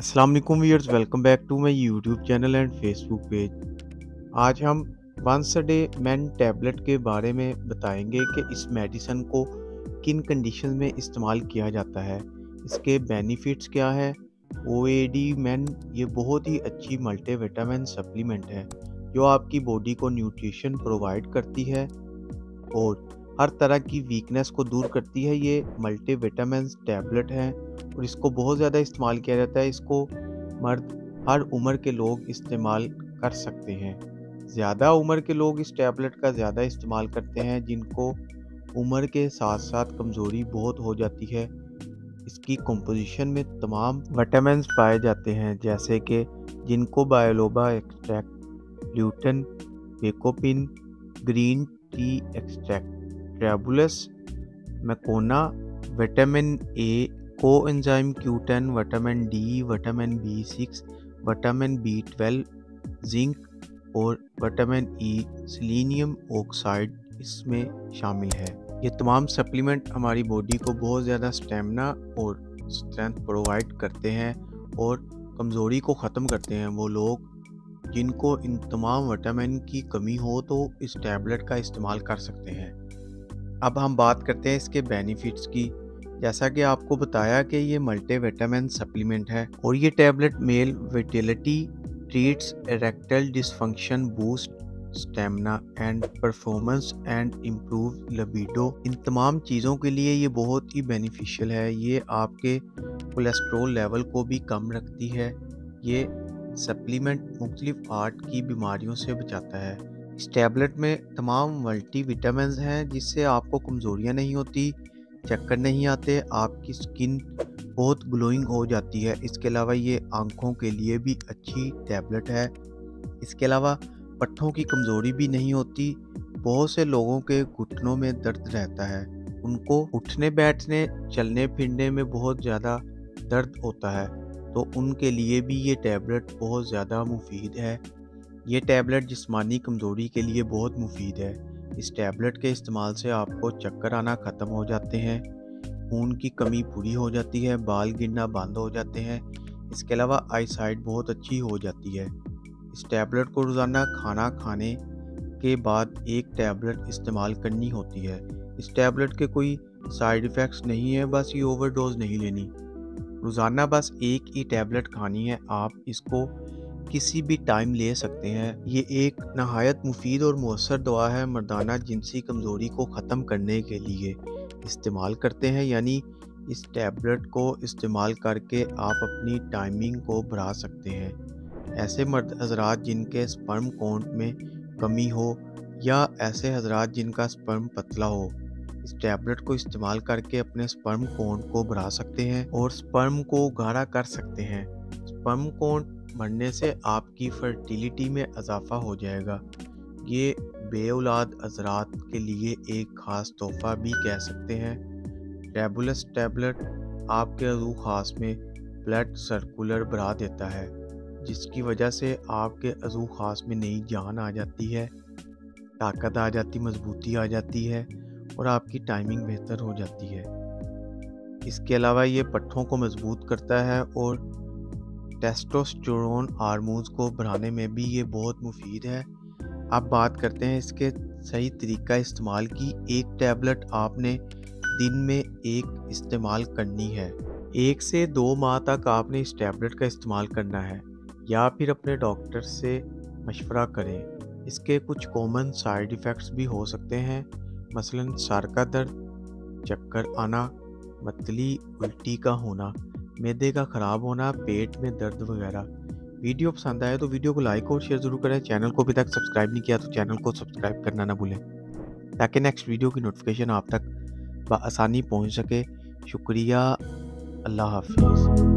अस्सलाम वालेकुम viewers, welcome back to my YouTube channel and Facebook page. आज हम once a day men tablet के बारे में बताएंगे कि इस मेडिसिन को किन कंडीशन में इस्तेमाल किया जाता है, इसके बेनिफिट्स क्या है। ओएडी मेन ये बहुत ही अच्छी मल्टीविटामिन सप्लीमेंट है जो आपकी बॉडी को न्यूट्रिशन प्रोवाइड करती है और हर तरह की वीकनेस को दूर करती है। ये मल्टीविटामिन टैबलेट है और इसको बहुत ज़्यादा इस्तेमाल किया जाता है। इसको मर्द हर उम्र के लोग इस्तेमाल कर सकते हैं। ज़्यादा उम्र के लोग इस टैबलेट का ज़्यादा इस्तेमाल करते हैं जिनको उम्र के साथ साथ कमज़ोरी बहुत हो जाती है। इसकी कंपोजिशन में तमाम विटामिन्स पाए जाते हैं जैसे कि जिनको बायोलोबा एक्सट्रैक्ट, ल्यूटन, वेकोपिन, green tea extract, tribulus, mucuna, vitamin A, coenzyme Q10, vitamin D, vitamin B6, vitamin B12, zinc और विटामिन ई, सेलेनियम ऑक्साइड इसमें शामिल है। ये तमाम सप्लीमेंट हमारी बॉडी को बहुत ज़्यादा स्टेमिना और स्ट्रेंथ प्रोवाइड करते हैं और कमज़ोरी को ख़त्म करते हैं। वो लोग जिनको इन तमाम विटामिन की कमी हो तो इस टैबलेट का इस्तेमाल कर सकते हैं। अब हम बात करते हैं इसके बेनिफिट्स की। जैसा कि आपको बताया कि ये मल्टीविटामिन सप्लीमेंट है और ये tablet male vitality, treats erectile dysfunction, boost stamina and performance and improve libido. इन तमाम चीज़ों के लिए ये बहुत ही बेनिफिशियल है। ये आपके कोलेस्ट्रॉल लेवल को भी कम रखती है। ये सप्लीमेंट मुख्तलिफ हार्ट की बीमारियों से बचाता है। इस टैबलेट में तमाम मल्टीविटामिन्स हैं जिससे आपको कमज़ोरियाँ नहीं होती, चक्कर नहीं आते, आपकी स्किन बहुत ग्लोइंग हो जाती है। इसके अलावा ये आंखों के लिए भी अच्छी टैबलेट है। इसके अलावा पट्ठों की कमज़ोरी भी नहीं होती। बहुत से लोगों के घुटनों में दर्द रहता है, उनको उठने बैठने चलने फिरने में बहुत ज़्यादा दर्द होता है, तो उनके लिए भी ये टैबलेट बहुत ज़्यादा मुफीद है। ये टैबलेट जिस्मानी कमज़ोरी के लिए बहुत मुफीद है। इस टैबलेट के इस्तेमाल से आपको चक्कर आना ख़त्म हो जाते हैं, खून की कमी पूरी हो जाती है, बाल गिरना बंद हो जाते हैं। इसके अलावा आई साइट बहुत अच्छी हो जाती है। इस टैबलेट को रोज़ाना खाना खाने के बाद एक टैबलेट इस्तेमाल करनी होती है। इस टैबलेट के कोई साइड इफ़ेक्ट्स नहीं है, बस ये ओवरडोज नहीं लेनी। रोज़ाना बस एक ही टैबलेट खानी है। आप इसको किसी भी टाइम ले सकते हैं। ये एक नहायत मुफीद और मौसर दवा है। मर्दाना जिनसी कमज़ोरी को ख़त्म करने के लिए इस्तेमाल करते हैं, यानी इस टैबलेट को इस्तेमाल करके आप अपनी टाइमिंग को बढ़ा सकते हैं। ऐसे मर्द हजरात जिनके स्पर्म काउंट में कमी हो या ऐसे हजरात जिनका स्पर्म पतला हो, इस टैबलेट को इस्तेमाल करके अपने स्पर्म काउंट को बढ़ा सकते हैं और स्पर्म को गाढ़ा कर सकते हैं। स्पर्म काउंट बढ़ने से आपकी फर्टिलिटी में इजाफा हो जाएगा। ये बेऔलाद हजरात के लिए एक ख़ास तोहफ़ा भी कह सकते हैं। ट्रैबुलस टैबलेट आपके अज़ू ख़ास में ब्लड सर्कुलर बढ़ा देता है, जिसकी वजह से आपके अज़ू ख़ास में नई जान आ जाती है, ताकत आ जाती, मजबूती आ जाती है और आपकी टाइमिंग बेहतर हो जाती है। इसके अलावा ये पट्ठों को मजबूत करता है और टेस्टोस्टेरोन हार्मोन्स को बढ़ाने में भी ये बहुत मुफीद है। अब बात करते हैं इसके सही तरीका इस्तेमाल की। एक टैबलेट आपने दिन में एक इस्तेमाल करनी है। 1 से 2 माह तक आपने इस टैबलेट का इस्तेमाल करना है या फिर अपने डॉक्टर से मशवरा करें। इसके कुछ कॉमन साइड इफ़ेक्ट्स भी हो सकते हैं, मसलन सर का दर्द, चक्कर आना, मतली, उल्टी का होना, मैदे का ख़राब होना, पेट में दर्द वगैरह। वीडियो पसंद आए तो वीडियो को लाइक और शेयर ज़रूर करें। चैनल को अभी तक सब्सक्राइब नहीं किया तो चैनल को सब्सक्राइब करना ना भूलें ताकि नेक्स्ट वीडियो की नोटिफिकेशन आप तक बआसानी पहुंच सके। शुक्रिया। अल्लाह हाफिज़।